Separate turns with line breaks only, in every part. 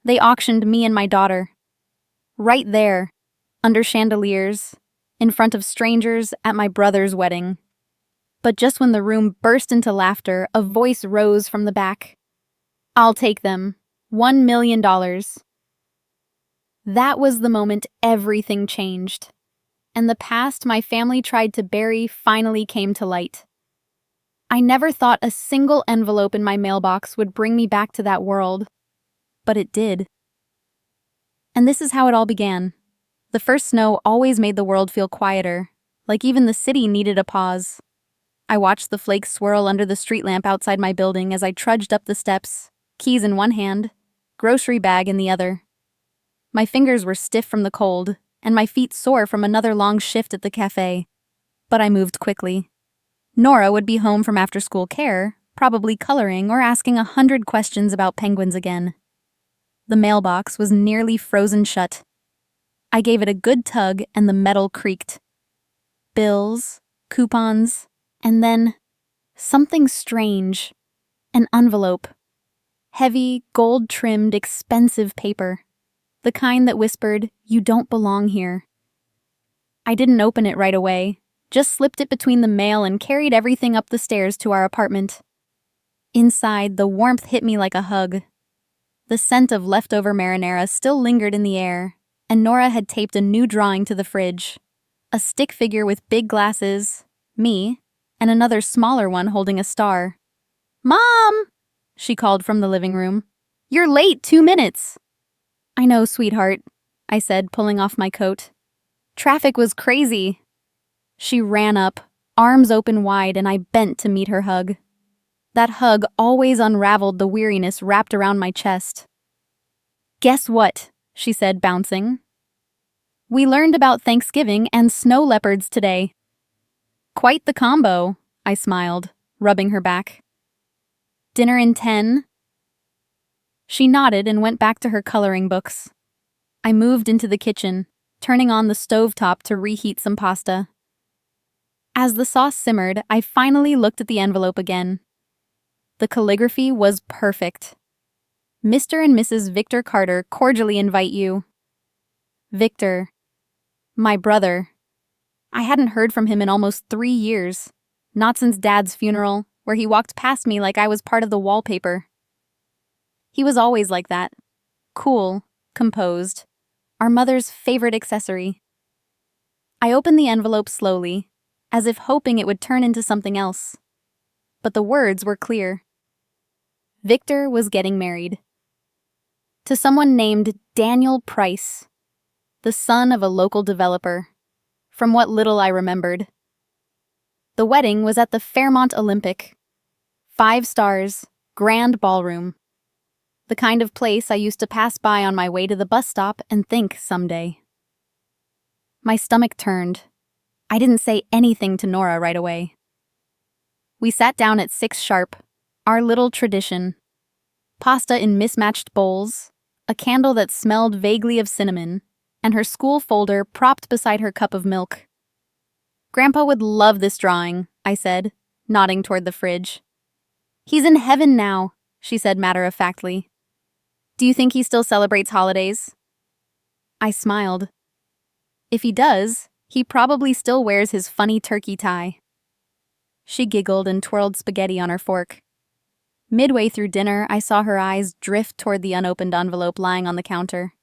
They auctioned me and my daughter. Right there, under chandeliers, in front of strangers at my brother's wedding. But just when the room burst into laughter, a voice rose from the back. "I'll take them. $1 million." That was the moment everything changed, and the past my family tried to bury finally came to light. I never thought a single envelope in my mailbox would bring me back to that world, but it did. And this is how it all began. The first snow always made the world feel quieter, like even the city needed a pause. I watched the flakes swirl under the street lamp outside my building as I trudged up the steps, keys in one hand, grocery bag in the other. My fingers were stiff from the cold, and my feet sore from another long shift at the cafe. But I moved quickly. Nora would be home from after-school care, probably coloring or asking 100 questions about penguins again. The mailbox was nearly frozen shut. I gave it a good tug and the metal creaked. Bills, coupons, and then something strange. An envelope. Heavy, gold-trimmed, expensive paper. The kind that whispered, "You don't belong here." I didn't open it right away, just slipped it between the mail and carried everything up the stairs to our apartment. Inside, the warmth hit me like a hug. The scent of leftover marinara still lingered in the air, and Nora had taped a new drawing to the fridge. A stick figure with big glasses, me, and another smaller one holding a star. "Mom!" she called from the living room. "You're late 2 minutes." "I know, sweetheart," I said, pulling off my coat. "Traffic was crazy." She ran up, arms open wide, and I bent to meet her hug. That hug always unraveled the weariness wrapped around my chest. "Guess what?" she said, bouncing. "We learned about Thanksgiving and snow leopards today." "Quite the combo," I smiled, rubbing her back. "Dinner in 10? She nodded and went back to her coloring books. I moved into the kitchen, turning on the stovetop to reheat some pasta. As the sauce simmered, I finally looked at the envelope again. The calligraphy was perfect. "Mr. and Mrs. Victor Carter cordially invite you." Victor. My brother. I hadn't heard from him in almost 3 years. Not since Dad's funeral, where he walked past me like I was part of the wallpaper. He was always like that. Cool, composed. Our mother's favorite accessory. I opened the envelope slowly, as if hoping it would turn into something else. But the words were clear. Victor was getting married. To someone named Daniel Price, the son of a local developer, from what little I remembered. The wedding was at the Fairmont Olympic. 5 stars, grand ballroom. The kind of place I used to pass by on my way to the bus stop and think someday. My stomach turned. I didn't say anything to Nora right away. We sat down at 6 sharp, our little tradition. Pasta in mismatched bowls, a candle that smelled vaguely of cinnamon, and her school folder propped beside her cup of milk. "Grandpa would love this drawing," I said, nodding toward the fridge. "He's in heaven now," she said matter-of-factly. "Do you think he still celebrates holidays?" I smiled. If he does, he probably still wears his funny turkey tie. She giggled and twirled spaghetti on her fork. Midway through dinner, I saw her eyes drift toward the unopened envelope lying on the counter.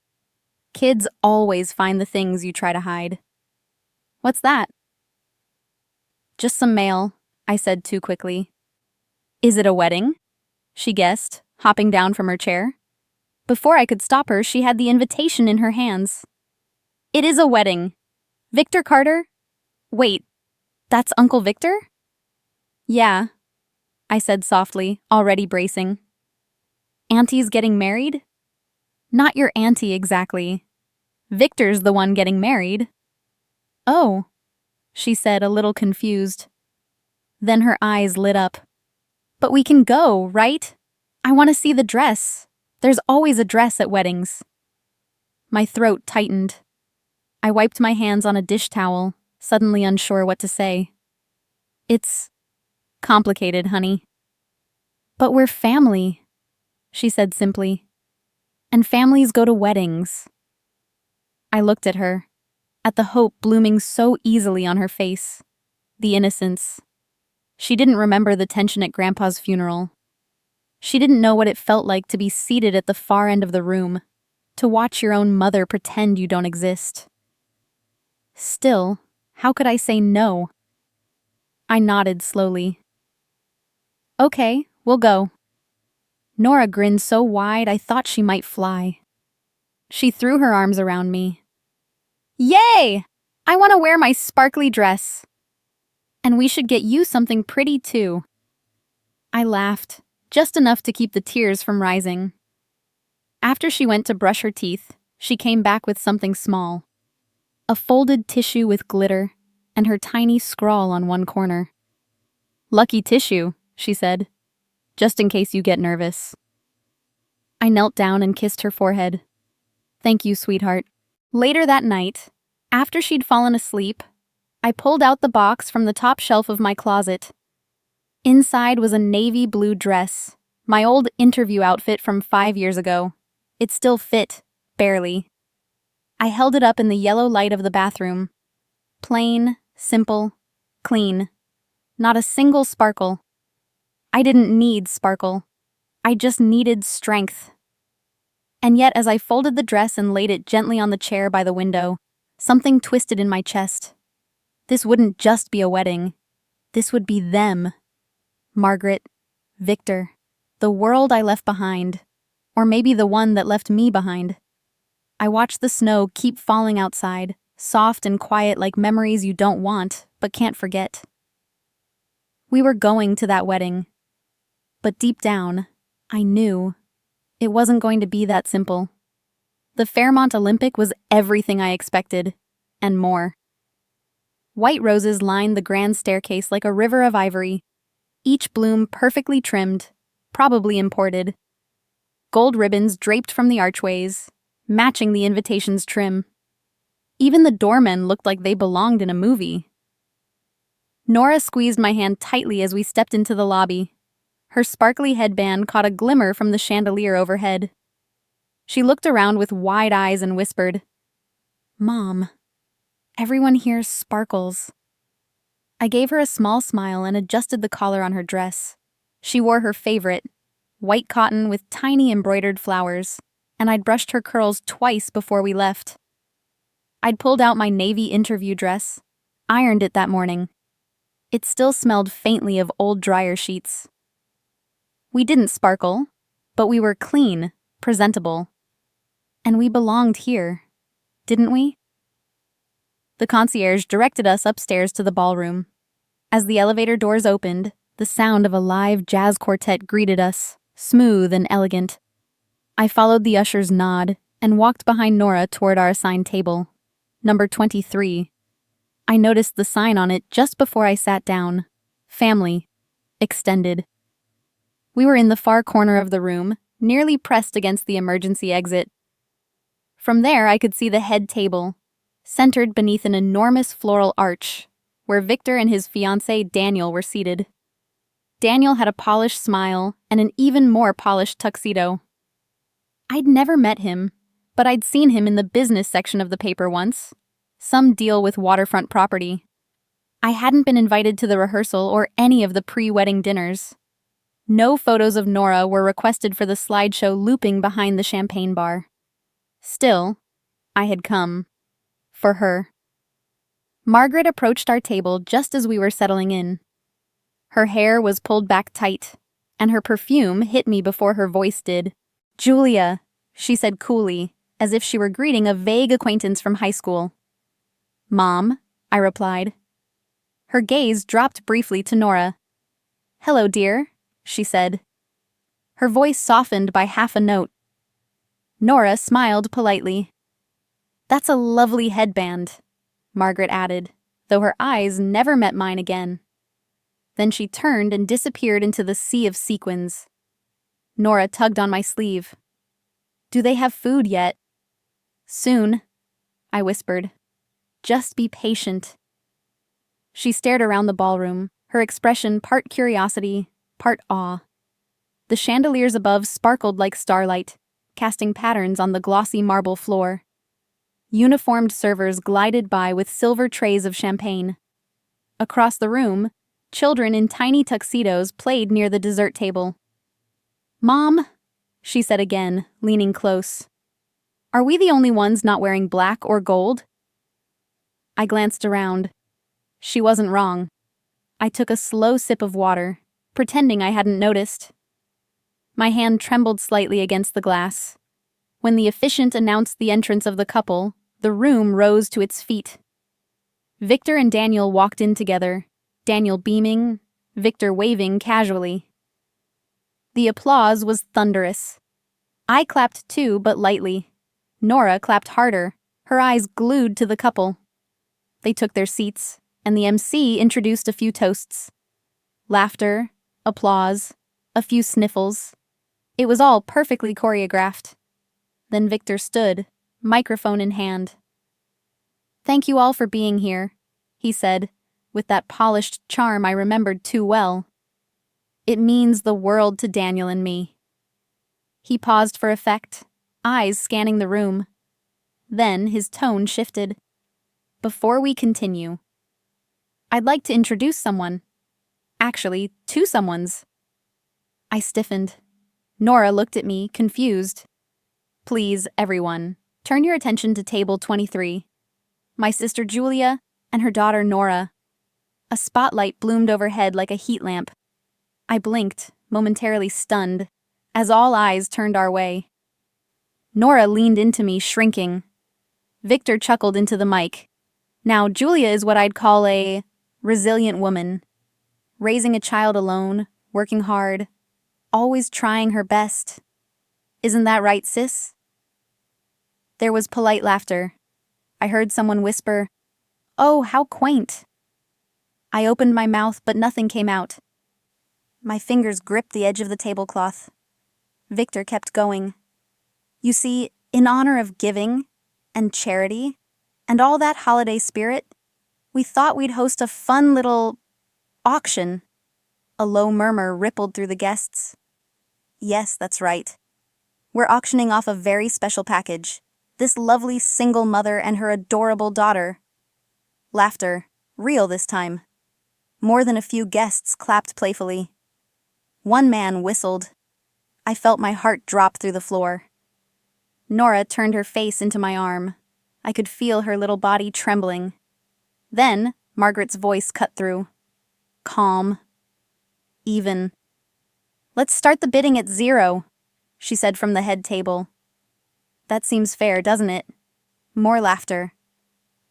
Kids always find the things you try to hide. "What's that?" "Just some mail," I said too quickly. "Is it a wedding?" she guessed, hopping down from her chair. Before I could stop her, she had the invitation in her hands. "It is a wedding. Victor Carter? Wait, that's Uncle Victor?" "Yeah," I said softly, already bracing. "Auntie's getting married?" "Not your auntie exactly. Victor's the one getting married." "Oh," she said, a little confused. Then her eyes lit up. "But we can go, right? I want to see the dress. There's always a dress at weddings." My throat tightened. I wiped my hands on a dish towel, suddenly unsure what to say. "It's complicated, honey." "But we're family," she said simply. And families go to weddings. I looked at her, at the hope blooming so easily on her face, the innocence. She didn't remember the tension at Grandpa's funeral. She didn't know what it felt like to be seated at the far end of the room, to watch your own mother pretend you don't exist. Still, how could I say no? I nodded slowly. Okay, we'll go. Nora grinned so wide I thought she might fly. She threw her arms around me. Yay! I want to wear my sparkly dress. And we should get you something pretty too. I laughed, just enough to keep the tears from rising. After she went to brush her teeth, she came back with something small. A folded tissue with glitter, and her tiny scrawl on one corner. Lucky tissue, she said, just in case you get nervous. I knelt down and kissed her forehead. Thank you, sweetheart. Later that night, after she'd fallen asleep, I pulled out the box from the top shelf of my closet. Inside was a navy blue dress, my old interview outfit from 5 years ago. It still fit, barely. I held it up in the yellow light of the bathroom. Plain, simple, clean. Not a single sparkle. I didn't need sparkle. I just needed strength. And yet, as I folded the dress and laid it gently on the chair by the window, something twisted in my chest. This wouldn't just be a wedding. This would be them. Margaret, Victor, the world I left behind, or maybe the one that left me behind. I watched the snow keep falling outside, soft and quiet like memories you don't want, but can't forget. We were going to that wedding. But deep down, I knew it wasn't going to be that simple. The Fairmont Olympic was everything I expected, and more. White roses lined the grand staircase like a river of ivory, each bloom perfectly trimmed, probably imported. Gold ribbons draped from the archways, matching the invitation's trim. Even the doormen looked like they belonged in a movie. Nora squeezed my hand tightly as we stepped into the lobby. Her sparkly headband caught a glimmer from the chandelier overhead. She looked around with wide eyes and whispered, "Mom, everyone here sparkles." I gave her a small smile and adjusted the collar on her dress. She wore her favorite, white cotton with tiny embroidered flowers, and I'd brushed her curls twice before we left. I'd pulled out my navy interview dress, ironed it that morning. It still smelled faintly of old dryer sheets. We didn't sparkle, but we were clean, presentable. And we belonged here, didn't we? The concierge directed us upstairs to the ballroom. As the elevator doors opened, the sound of a live jazz quartet greeted us, smooth and elegant. I followed the usher's nod and walked behind Nora toward our assigned table, number 23. I noticed the sign on it just before I sat down. Family. Extended. We were in the far corner of the room, nearly pressed against the emergency exit. From there, I could see the head table, centered beneath an enormous floral arch, where Victor and his fiancée Daniel were seated. Daniel had a polished smile and an even more polished tuxedo. I'd never met him, but I'd seen him in the business section of the paper once. Some deal with waterfront property. I hadn't been invited to the rehearsal or any of the pre-wedding dinners. No photos of Nora were requested for the slideshow looping behind the champagne bar. Still, I had come. For her. Margaret approached our table just as we were settling in. Her hair was pulled back tight, and her perfume hit me before her voice did. "Julia," she said coolly, as if she were greeting a vague acquaintance from high school. "Mom," I replied. Her gaze dropped briefly to Nora. "Hello, dear," she said. Her voice softened by half a note. Nora smiled politely. "That's a lovely headband," Margaret added, though her eyes never met mine again. Then she turned and disappeared into the sea of sequins. Nora tugged on my sleeve. "Do they have food yet?" "Soon," I whispered. "Just be patient." She stared around the ballroom, her expression part curiosity, part awe. The chandeliers above sparkled like starlight, casting patterns on the glossy marble floor. Uniformed servers glided by with silver trays of champagne. Across the room, children in tiny tuxedos played near the dessert table. "Mom," she said again, leaning close. "Are we the only ones not wearing black or gold?" I glanced around. She wasn't wrong. I took a slow sip of water, pretending I hadn't noticed. My hand trembled slightly against the glass. When the officiant announced the entrance of the couple, the room rose to its feet. Victor and Daniel walked in together, Daniel beaming, Victor waving casually. The applause was thunderous. I clapped too, but lightly. Nora clapped harder, her eyes glued to the couple. They took their seats, and the MC introduced a few toasts. Laughter, applause, a few sniffles. It was all perfectly choreographed. Then Victor stood, microphone in hand. "Thank you all for being here," he said, with that polished charm I remembered too well. "It means the world to Daniel and me." He paused for effect, eyes scanning the room. Then his tone shifted. "Before we continue, I'd like to introduce someone. Actually, two someones." I stiffened. Nora looked at me, confused. "Please, everyone, turn your attention to table 23. My sister Julia and her daughter Nora." A spotlight bloomed overhead like a heat lamp. I blinked, momentarily stunned, as all eyes turned our way. Nora leaned into me, shrinking. Victor chuckled into the mic. "Now, Julia is what I'd call a resilient woman. Raising a child alone, working hard, always trying her best. Isn't that right, sis?" There was polite laughter. I heard someone whisper, "Oh, how quaint." I opened my mouth, but nothing came out. My fingers gripped the edge of the tablecloth. Victor kept going. "You see, in honor of giving and charity and all that holiday spirit, we thought we'd host a fun little auction." A low murmur rippled through the guests. "Yes, that's right. We're auctioning off a very special package. This lovely single mother and her adorable daughter." Laughter, real this time. More than a few guests clapped playfully. One man whistled. I felt my heart drop through the floor. Nora turned her face into my arm. I could feel her little body trembling. Then Margaret's voice cut through. Calm. Even. "Let's start the bidding at 0, she said from the head table. "That seems fair, doesn't it?" More laughter.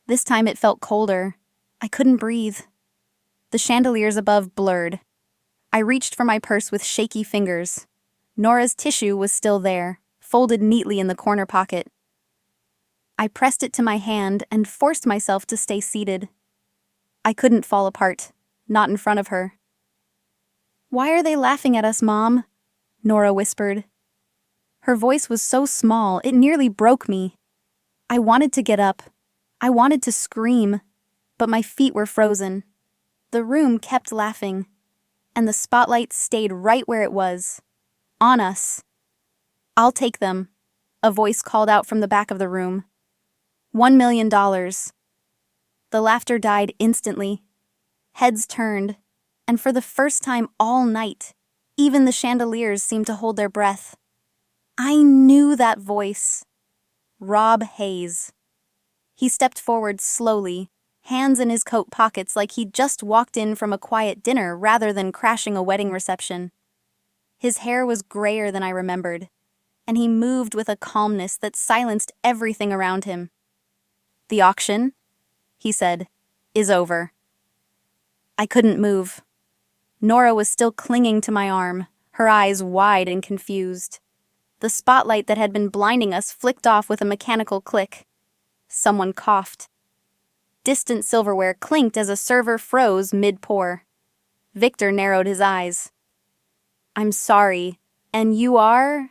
This time it felt colder. I couldn't breathe. The chandeliers above blurred. I reached for my purse with shaky fingers. Nora's tissue was still there, folded neatly in the corner pocket. I pressed it to my hand and forced myself to stay seated. I couldn't fall apart, not in front of her. "Why are they laughing at us, Mom?" Nora whispered. Her voice was so small, it nearly broke me. I wanted to get up. I wanted to scream, but my feet were frozen. The room kept laughing, and the spotlight stayed right where it was. On us. "I'll take them," a voice called out from the back of the room. $1 million. The laughter died instantly. Heads turned, and for the first time all night, even the chandeliers seemed to hold their breath. I knew that voice. Rob Hayes. He stepped forward slowly, hands in his coat pockets like he'd just walked in from a quiet dinner rather than crashing a wedding reception. His hair was grayer than I remembered, and he moved with a calmness that silenced everything around him. "The auction," he said, "is over." I couldn't move. Nora was still clinging to my arm, her eyes wide and confused. The spotlight that had been blinding us flicked off with a mechanical click. Someone coughed. Distant silverware clinked as a server froze mid-pour. Victor narrowed his eyes. "I'm sorry. And you are?"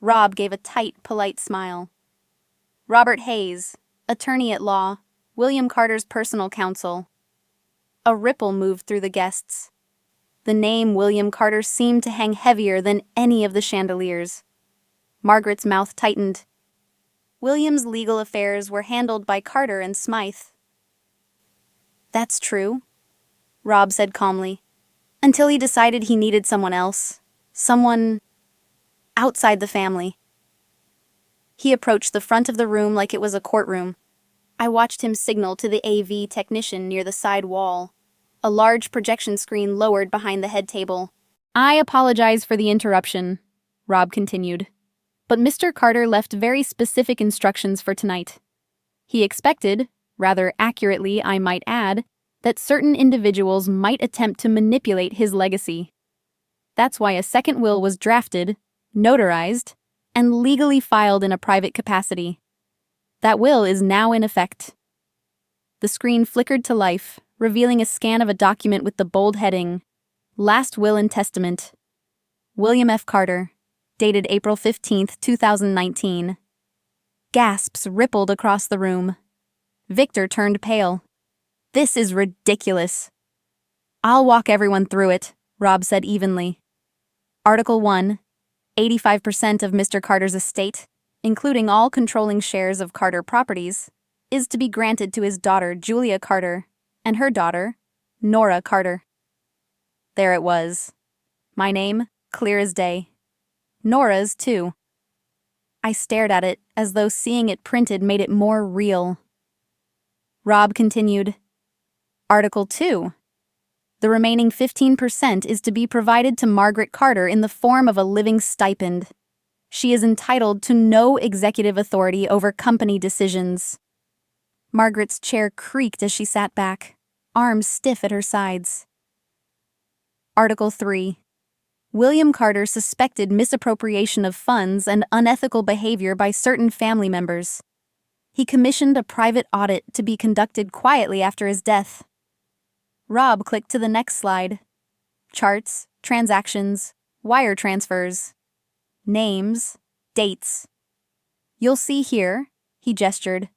Rob gave a tight, polite smile. "Robert Hayes, attorney at law, William Carter's personal counsel." A ripple moved through the guests. The name William Carter seemed to hang heavier than any of the chandeliers. Margaret's mouth tightened. William's legal affairs were handled by Carter and Smythe. That's true, Rob said calmly, until he decided he needed someone else. Someone outside the family. He approached the front of the room like it was a courtroom. I watched him signal to the AV technician near the side wall, a large projection screen lowered behind the head table. I apologize for the interruption, Rob continued, but Mr. Carter left very specific instructions for tonight. He expected, rather accurately I might add, that certain individuals might attempt to manipulate his legacy. That's why a second will was drafted, notarized, and legally filed in a private capacity. That will is now in effect. The screen flickered to life, revealing a scan of a document with the bold heading, Last Will and Testament. William F. Carter, dated April 15, 2019. Gasps rippled across the room. Victor turned pale. This is ridiculous. I'll walk everyone through it, Rob said evenly. Article 1. 85% of Mr. Carter's estate, including all controlling shares of Carter Properties, is to be granted to his daughter Julia Carter and her daughter, Nora Carter. There it was. My name, clear as day. Nora's, too. I stared at it as though seeing it printed made it more real. Rob continued. Article 2. The remaining 15% is to be provided to Margaret Carter in the form of a living stipend. She is entitled to no executive authority over company decisions. Margaret's chair creaked as she sat back, arms stiff at her sides. Article 3. William Carter suspected misappropriation of funds and unethical behavior by certain family members. He commissioned a private audit to be conducted quietly after his death. Rob clicked to the next slide. Charts, transactions, wire transfers, names, dates. You'll see here, he gestured,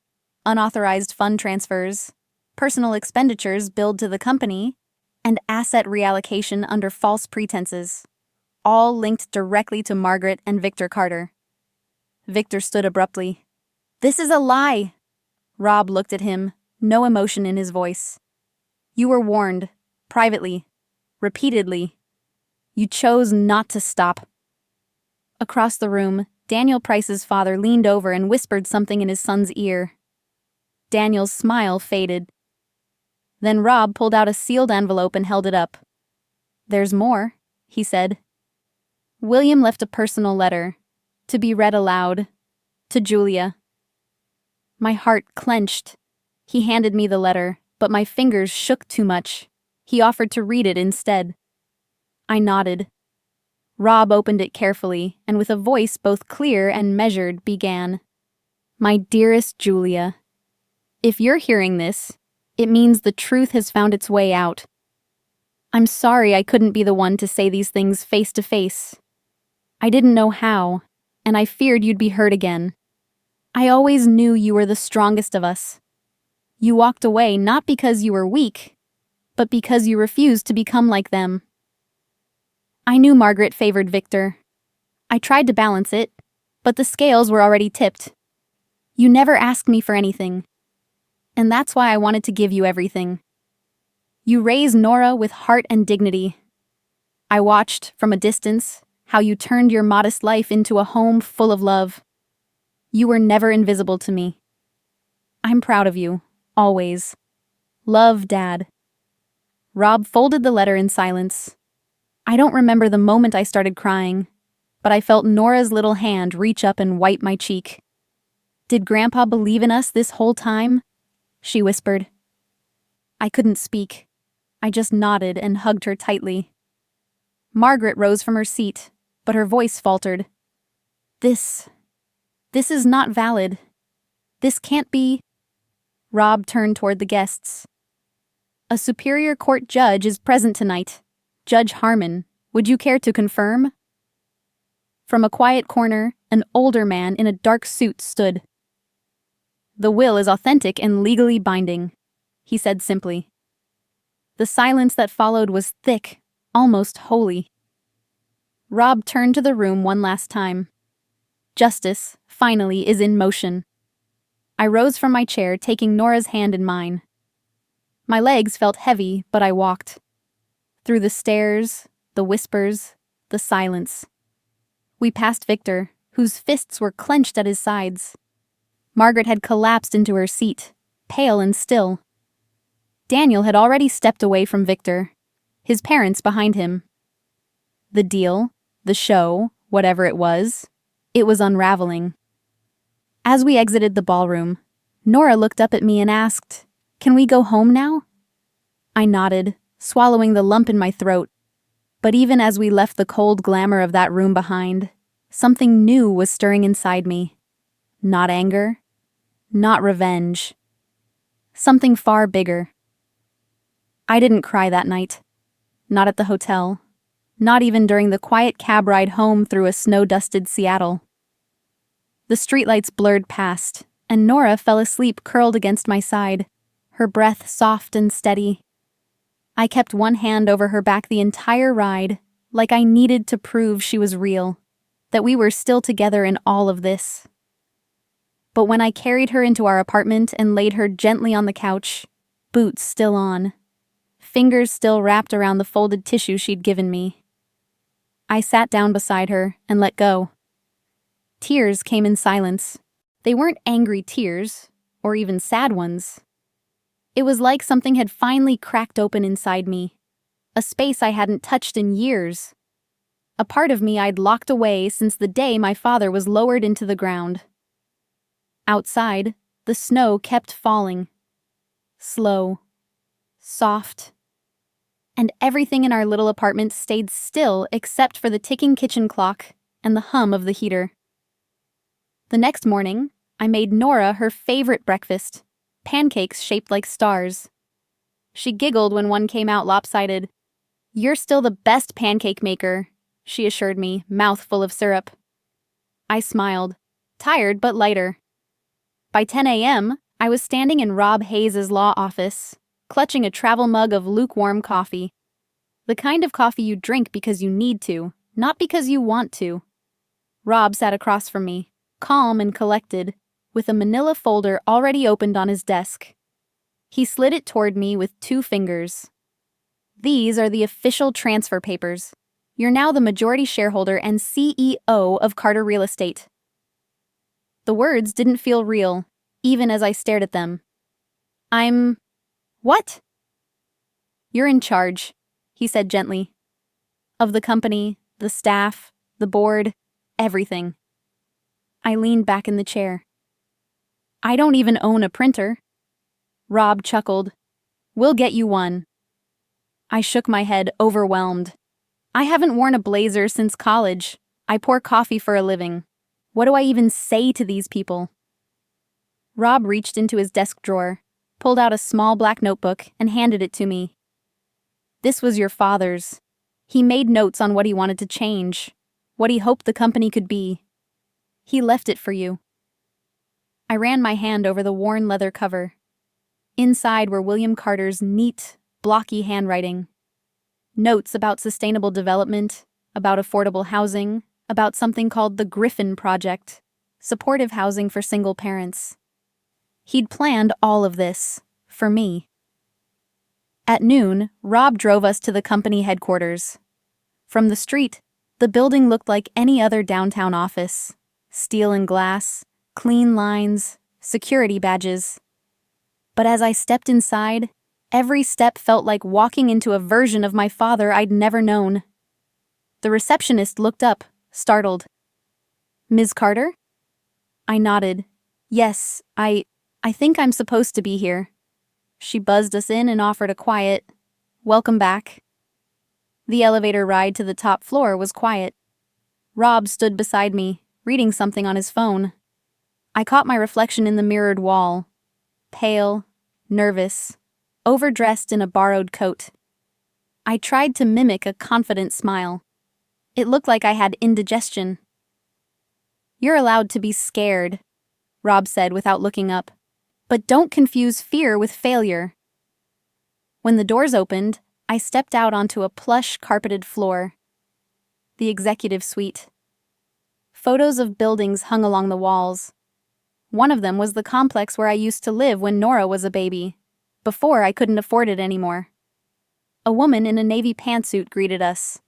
unauthorized fund transfers, personal expenditures billed to the company, and asset reallocation under false pretenses, all linked directly to Margaret and Victor Carter. Victor stood abruptly. This is a lie. Rob looked at him, no emotion in his voice. You were warned, privately, repeatedly. You chose not to stop. Across the room, Daniel Price's father leaned over and whispered something in his son's ear. Daniel's smile faded. Then Rob pulled out a sealed envelope and held it up. There's more, he said. William left a personal letter, to be read aloud, to Julia. My heart clenched. He handed me the letter, but my fingers shook too much. He offered to read it instead. I nodded. Rob opened it carefully, and with a voice both clear and measured, began. My dearest Julia, if you're hearing this, it means the truth has found its way out. I'm sorry I couldn't be the one to say these things face to face. I didn't know how, and I feared you'd be hurt again. I always knew you were the strongest of us. You walked away not because you were weak, but because you refused to become like them. I knew Margaret favored Victor. I tried to balance it, but the scales were already tipped. You never asked me for anything, and that's why I wanted to give you everything. You raised Nora with heart and dignity. I watched, from a distance, how you turned your modest life into a home full of love. You were never invisible to me. I'm proud of you, always. Love, Dad. Rob folded the letter in silence. I don't remember the moment I started crying, but I felt Nora's little hand reach up and wipe my cheek. Did Grandpa believe in us this whole time? She whispered. I couldn't speak. I just nodded and hugged her tightly. Margaret rose from her seat, but her voice faltered. This is not valid. This can't be. Rob turned toward the guests. A Superior Court judge is present tonight. Judge Harmon, would you care to confirm? From a quiet corner, an older man in a dark suit stood. The will is authentic and legally binding, he said simply. The silence that followed was thick, almost holy. Rob turned to the room one last time. Justice, finally, is in motion. I rose from my chair, taking Nora's hand in mine. My legs felt heavy, but I walked. Through the stairs, the whispers, the silence. We passed Victor, whose fists were clenched at his sides. Margaret had collapsed into her seat, pale and still. Daniel had already stepped away from Victor, his parents behind him. The deal, the show, whatever it was unraveling. As we exited the ballroom, Nora looked up at me and asked, "Can we go home now?" I nodded, swallowing the lump in my throat. But even as we left the cold glamour of that room behind, something new was stirring inside me. Not anger, not revenge. Something far bigger. I didn't cry that night. Not at the hotel. Not even during the quiet cab ride home through a snow-dusted Seattle. The streetlights blurred past, and Nora fell asleep curled against my side, her breath soft and steady. I kept one hand over her back the entire ride, like I needed to prove she was real, that we were still together in all of this. But when I carried her into our apartment and laid her gently on the couch, boots still on, fingers still wrapped around the folded tissue she'd given me, I sat down beside her and let go. Tears came in silence. They weren't angry tears, or even sad ones. It was like something had finally cracked open inside me, a space I hadn't touched in years, a part of me I'd locked away since the day my father was lowered into the ground. Outside, the snow kept falling. Slow. Soft. And everything in our little apartment stayed still except for the ticking kitchen clock and the hum of the heater. The next morning, I made Nora her favorite breakfast, pancakes shaped like stars. She giggled when one came out lopsided. "You're still the best pancake maker," she assured me, mouth full of syrup. I smiled, tired but lighter. By 10 a.m., I was standing in Rob Hayes' law office, clutching a travel mug of lukewarm coffee. The kind of coffee you drink because you need to, not because you want to. Rob sat across from me, calm and collected, with a manila folder already opened on his desk. He slid it toward me with 2 fingers. "These are the official transfer papers. You're now the majority shareholder and CEO of Carter Real Estate." The words didn't feel real, even as I stared at them. What? "You're in charge," he said gently. "Of the company, the staff, the board, everything." I leaned back in the chair. "I don't even own a printer." Rob chuckled. "We'll get you one." I shook my head, overwhelmed. I haven't worn a blazer since college. I pour coffee for a living. What do I even say to these people? Rob reached into his desk drawer, pulled out a small black notebook, and handed it to me. "This was your father's. He made notes on what he wanted to change, what he hoped the company could be. He left it for you." I ran my hand over the worn leather cover. Inside were William Carter's neat, blocky handwriting. Notes about sustainable development, about affordable housing, about something called the Griffin Project, supportive housing for single parents. He'd planned all of this, for me. At noon, Rob drove us to the company headquarters. From the street, the building looked like any other downtown office. Steel and glass, clean lines, security badges. But as I stepped inside, every step felt like walking into a version of my father I'd never known. The receptionist looked up, startled. "Ms. Carter?" I nodded. "Yes, I think I'm supposed to be here." She buzzed us in and offered a quiet, "Welcome back." The elevator ride to the top floor was quiet. Rob stood beside me, reading something on his phone. I caught my reflection in the mirrored wall. Pale, nervous, overdressed in a borrowed coat. I tried to mimic a confident smile. It looked like I had indigestion. "You're allowed to be scared," Rob said without looking up. "But don't confuse fear with failure." When the doors opened, I stepped out onto a plush, carpeted floor. The executive suite. Photos of buildings hung along the walls. One of them was the complex where I used to live when Nora was a baby, before I couldn't afford it anymore. A woman in a navy pantsuit greeted us.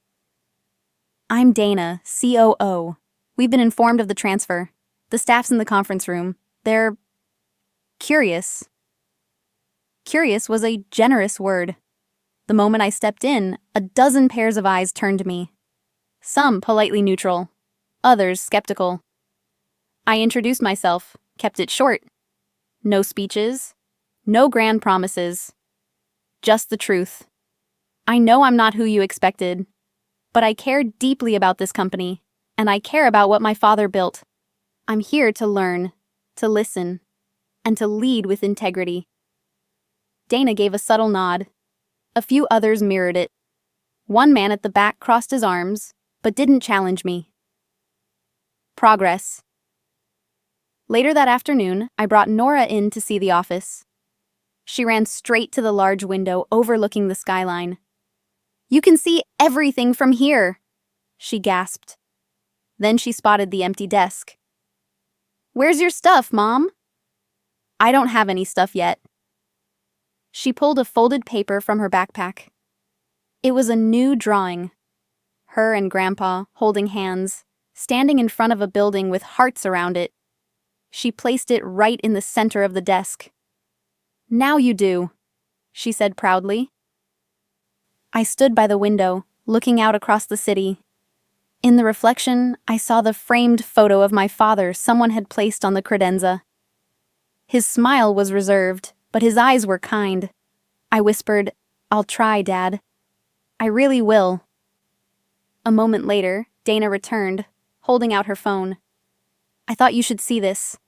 "I'm Dana, COO. We've been informed of the transfer. The staff's in the conference room. They're curious." Curious was a generous word. The moment I stepped in, a dozen pairs of eyes turned to me. Some politely neutral, others skeptical. I introduced myself, kept it short. No speeches, no grand promises. Just the truth. I know I'm not who you expected, but I care deeply about this company, and I care about what my father built. I'm here to learn, to listen, and to lead with integrity. Dana gave a subtle nod. A few others mirrored it. One man at the back crossed his arms, but didn't challenge me. Progress. Later that afternoon, I brought Nora in to see the office. She ran straight to the large window overlooking the skyline. "You can see everything from here," she gasped. Then she spotted the empty desk. "Where's your stuff, Mom?" "I don't have any stuff yet." She pulled a folded paper from her backpack. It was a new drawing. Her and Grandpa, holding hands, standing in front of a building with hearts around it. She placed it right in the center of the desk. "Now you do," she said proudly. I stood by the window, looking out across the city. In the reflection, I saw the framed photo of my father someone had placed on the credenza. His smile was reserved, but his eyes were kind. I whispered, "I'll try, Dad. I really will." A moment later, Dana returned, holding out her phone. "I thought you should see this.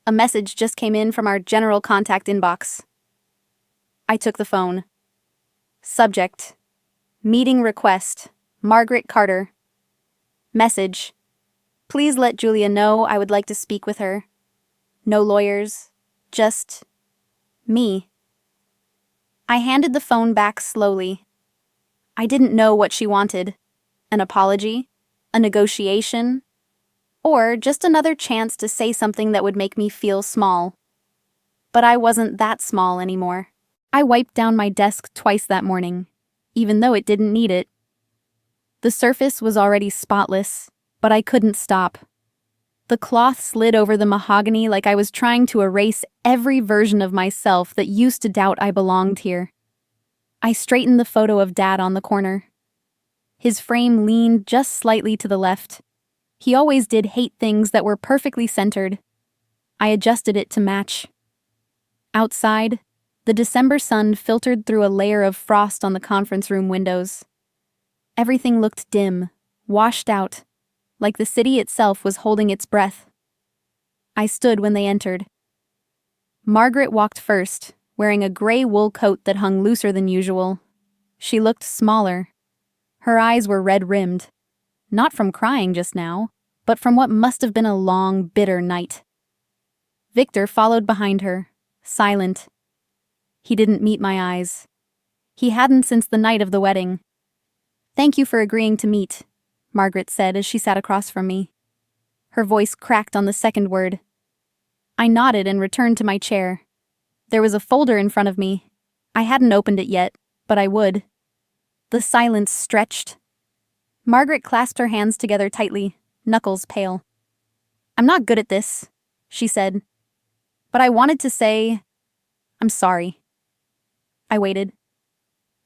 A message just came in from our general contact inbox." I took the phone. Subject: Meeting request, Margaret Carter. Message: Please let Julia know I would like to speak with her. No lawyers, just me. I handed the phone back slowly. I didn't know what she wanted. An apology? A negotiation? Or just another chance to say something that would make me feel small. But I wasn't that small anymore. I wiped down my desk twice that morning, even though it didn't need it. The surface was already spotless, but I couldn't stop. The cloth slid over the mahogany like I was trying to erase every version of myself that used to doubt I belonged here. I straightened the photo of Dad on the corner. His frame leaned just slightly to the left. He always did hate things that were perfectly centered. I adjusted it to match. Outside, the December sun filtered through a layer of frost on the conference room windows. Everything looked dim, washed out, like the city itself was holding its breath. I stood when they entered. Margaret walked first, wearing a gray wool coat that hung looser than usual. She looked smaller. Her eyes were red-rimmed, not from crying just now, but from what must have been a long, bitter night. Victor followed behind her, silent. He didn't meet my eyes. He hadn't since the night of the wedding. "Thank you for agreeing to meet," Margaret said as she sat across from me. Her voice cracked on the second word. I nodded and returned to my chair. There was a folder in front of me. I hadn't opened it yet, but I would. The silence stretched. Margaret clasped her hands together tightly, knuckles pale. "I'm not good at this," she said. "But I wanted to say, I'm sorry." I waited.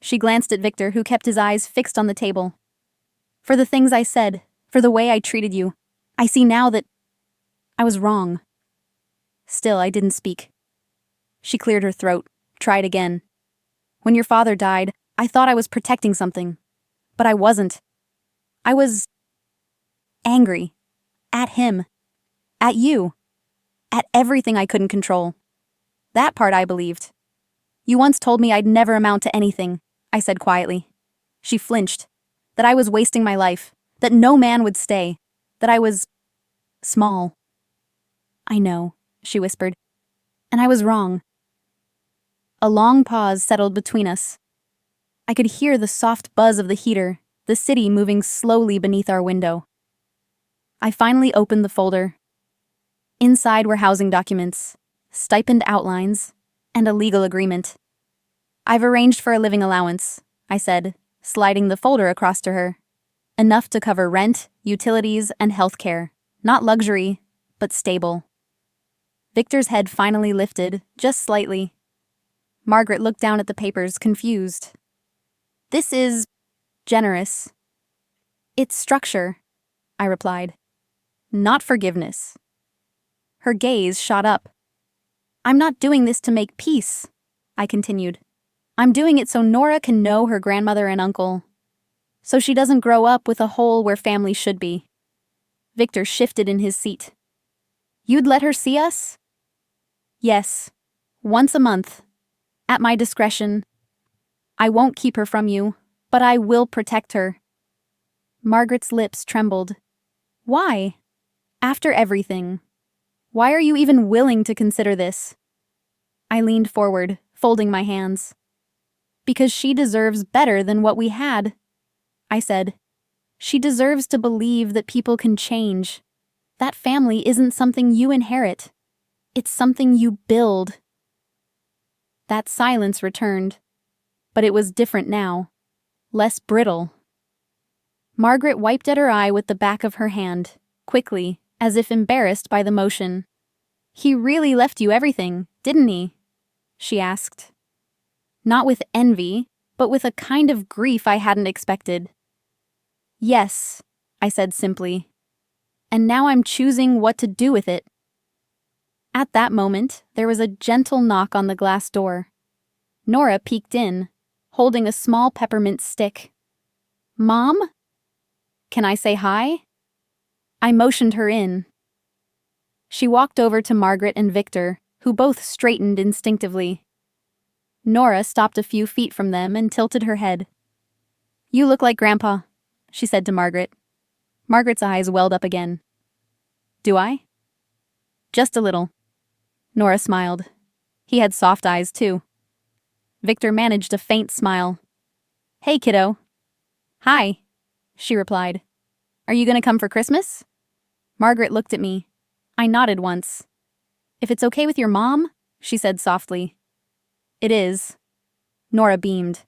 She glanced at Victor, who kept his eyes fixed on the table. "For the things I said, for the way I treated you, I see now that I was wrong." Still, I didn't speak. She cleared her throat, tried again. "When your father died, I thought I was protecting something, but I wasn't. I was angry. At him. At you. At everything I couldn't control. That part I believed. You once told me I'd never amount to anything," I said quietly. She flinched. That I was wasting my life. That no man would stay. That I was small. "I know," she whispered. "And I was wrong." A long pause settled between us. I could hear the soft buzz of the heater, the city moving slowly beneath our window. I finally opened the folder. Inside were housing documents, stipend outlines, and a legal agreement. "I've arranged for a living allowance," I said, sliding the folder across to her. "Enough to cover rent, utilities, and health care. Not luxury, but stable." Victor's head finally lifted, just slightly. Margaret looked down at the papers, confused. "This is generous." "It's structure," I replied. "Not forgiveness." Her gaze shot up. "I'm not doing this to make peace," I continued. "I'm doing it so Nora can know her grandmother and uncle. So she doesn't grow up with a hole where family should be." Victor shifted in his seat. "You'd let her see us?" "Yes. Once a month. At my discretion. I won't keep her from you, but I will protect her." Margaret's lips trembled. "Why? After everything. Why are you even willing to consider this?" I leaned forward, folding my hands. "Because she deserves better than what we had," I said. "She deserves to believe that people can change. That family isn't something you inherit. It's something you build." That silence returned, but it was different now, less brittle. Margaret wiped at her eye with the back of her hand, quickly, as if embarrassed by the motion. "He really left you everything, didn't he?" she asked. Not with envy, but with a kind of grief I hadn't expected. "Yes," I said simply. "And now I'm choosing what to do with it." At that moment, there was a gentle knock on the glass door. Nora peeked in, holding a small peppermint stick. "Mom? Can I say hi?" I motioned her in. She walked over to Margaret and Victor, who both straightened instinctively. Nora stopped a few feet from them and tilted her head. "You look like Grandpa," she said to Margaret. Margaret's eyes welled up again. "Do I?" "Just a little." Nora smiled. He had soft eyes, too. Victor managed a faint smile. "Hey, kiddo." "Hi," she replied. "Are you gonna come for Christmas?" Margaret looked at me. I nodded once. "If it's okay with your mom," she said softly. "It is." Nora beamed.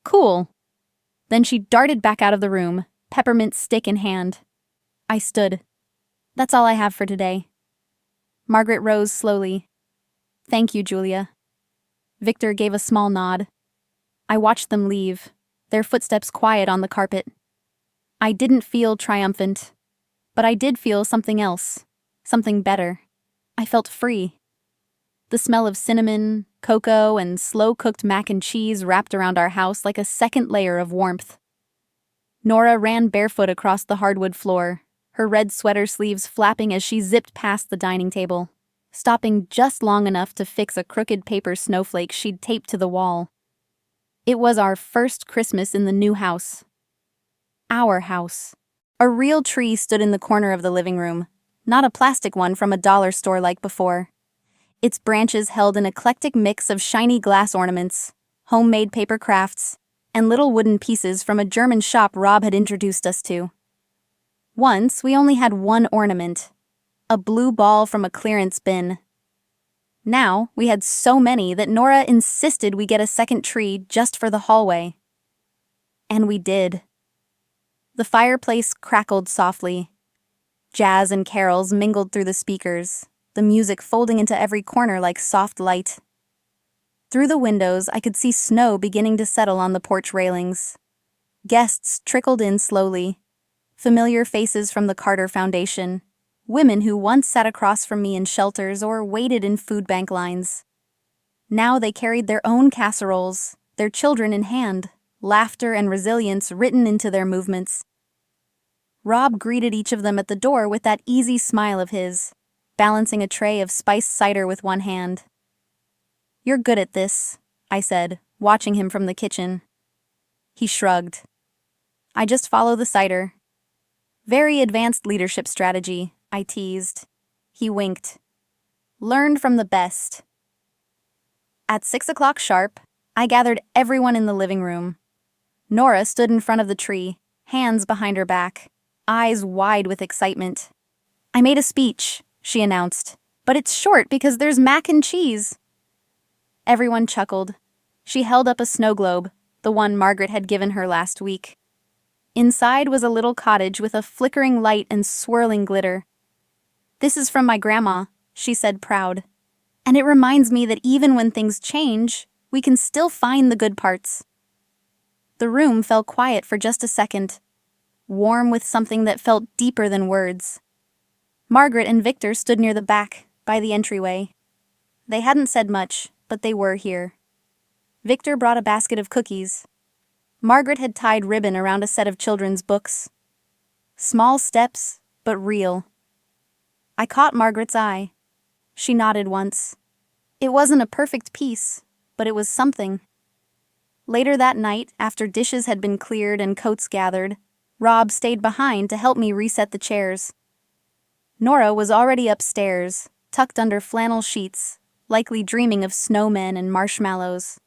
"Cool." Then she darted back out of the room, peppermint stick in hand. I stood. "That's all I have for today." Margaret rose slowly. "Thank you, Julia." Victor gave a small nod. I watched them leave, their footsteps quiet on the carpet. I didn't feel triumphant, but I did feel something else, something better. I felt free. The smell of cinnamon, cocoa, and slow-cooked mac and cheese wrapped around our house like a second layer of warmth. Nora ran barefoot across the hardwood floor, her red sweater sleeves flapping as she zipped past the dining table, stopping just long enough to fix a crooked paper snowflake she'd taped to the wall. It was our first Christmas in the new house. Our house. A real tree stood in the corner of the living room, not a plastic one from a dollar store like before. Its branches held an eclectic mix of shiny glass ornaments, homemade paper crafts, and little wooden pieces from a German shop Rob had introduced us to. Once, we only had one ornament, a blue ball from a clearance bin. Now, we had so many that Nora insisted we get a second tree just for the hallway. And we did. The fireplace crackled softly. Jazz and carols mingled through the speakers, the music folding into every corner like soft light. Through the windows, I could see snow beginning to settle on the porch railings. Guests trickled in slowly, familiar faces from the Carter Foundation, women who once sat across from me in shelters or waited in food bank lines. Now they carried their own casseroles, their children in hand, laughter and resilience written into their movements. Rob greeted each of them at the door with that easy smile of his, balancing a tray of spiced cider with one hand. "You're good at this," I said, watching him from the kitchen. He shrugged. "I just follow the cider." "Very advanced leadership strategy," I teased. He winked. "Learned from the best." At 6 o'clock sharp, I gathered everyone in the living room. Nora stood in front of the tree, hands behind her back. eyes wide with excitement. "I made a speech," she announced, "but it's short because there's mac and cheese." Everyone chuckled. She held up a snow globe, the one Margaret had given her last week. Inside was a little cottage with a flickering light and swirling glitter. "This is from my grandma," she said, proud. "And it reminds me that even when things change, we can still find the good parts." The room fell quiet for just a second, warm with something that felt deeper than words. Margaret and Victor stood near the back, by the entryway. They hadn't said much, but they were here. Victor brought a basket of cookies. Margaret had tied ribbon around a set of children's books. Small steps, but real. I caught Margaret's eye. She nodded once. It wasn't a perfect piece, but it was something. Later that night, after dishes had been cleared and coats gathered, Rob stayed behind to help me reset the chairs. Nora was already upstairs, tucked under flannel sheets, likely dreaming of snowmen and marshmallows.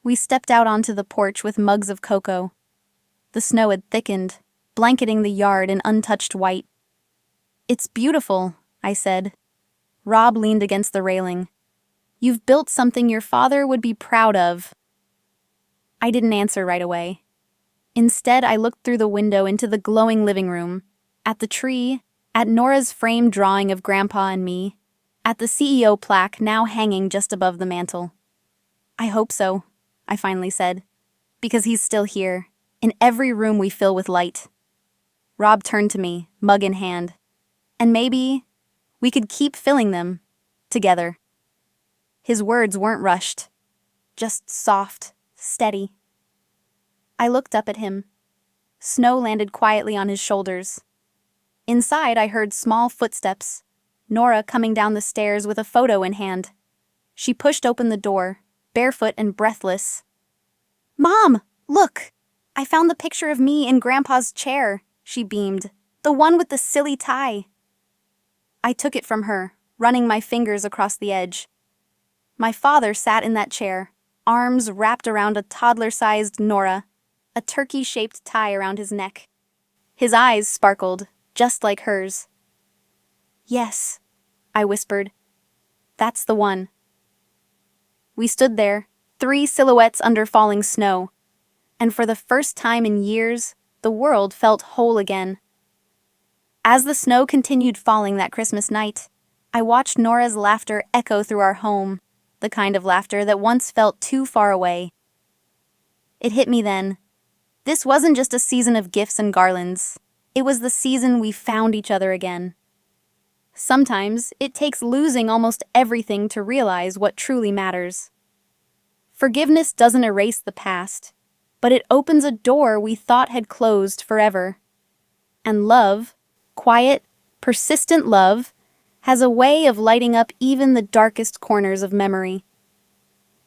We stepped out onto the porch with mugs of cocoa. The snow had thickened, blanketing the yard in untouched white. "It's beautiful," I said. Rob leaned against the railing. "You've built something your father would be proud of." I didn't answer right away. Instead, I looked through the window into the glowing living room, at the tree, at Nora's framed drawing of Grandpa and me, at the CEO plaque now hanging just above the mantel. "I hope so," I finally said, "because he's still here, in every room we fill with light." Rob turned to me, mug in hand. "And maybe we could keep filling them, together." His words weren't rushed, just soft, steady. I looked up at him. Snow landed quietly on his shoulders. Inside, I heard small footsteps, Nora coming down the stairs with a photo in hand. She pushed open the door, barefoot and breathless. "Mom, look! I found the picture of me in Grandpa's chair," she beamed. "The one with the silly tie." I took it from her, running my fingers across the edge. My father sat in that chair, arms wrapped around a toddler-sized Nora, a turkey-shaped tie around his neck. His eyes sparkled, just like hers. "Yes," I whispered. "That's the one." We stood there, 3 silhouettes under falling snow, and for the first time in years, the world felt whole again. As the snow continued falling that Christmas night, I watched Nora's laughter echo through our home, the kind of laughter that once felt too far away. It hit me then. This wasn't just a season of gifts and garlands. It was the season we found each other again. Sometimes it takes losing almost everything to realize what truly matters. Forgiveness doesn't erase the past, but it opens a door we thought had closed forever. And love, quiet, persistent love, has a way of lighting up even the darkest corners of memory.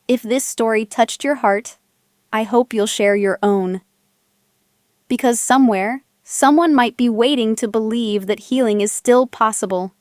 If this story touched your heart, I hope you'll share your own. Because somewhere, someone might be waiting to believe that healing is still possible.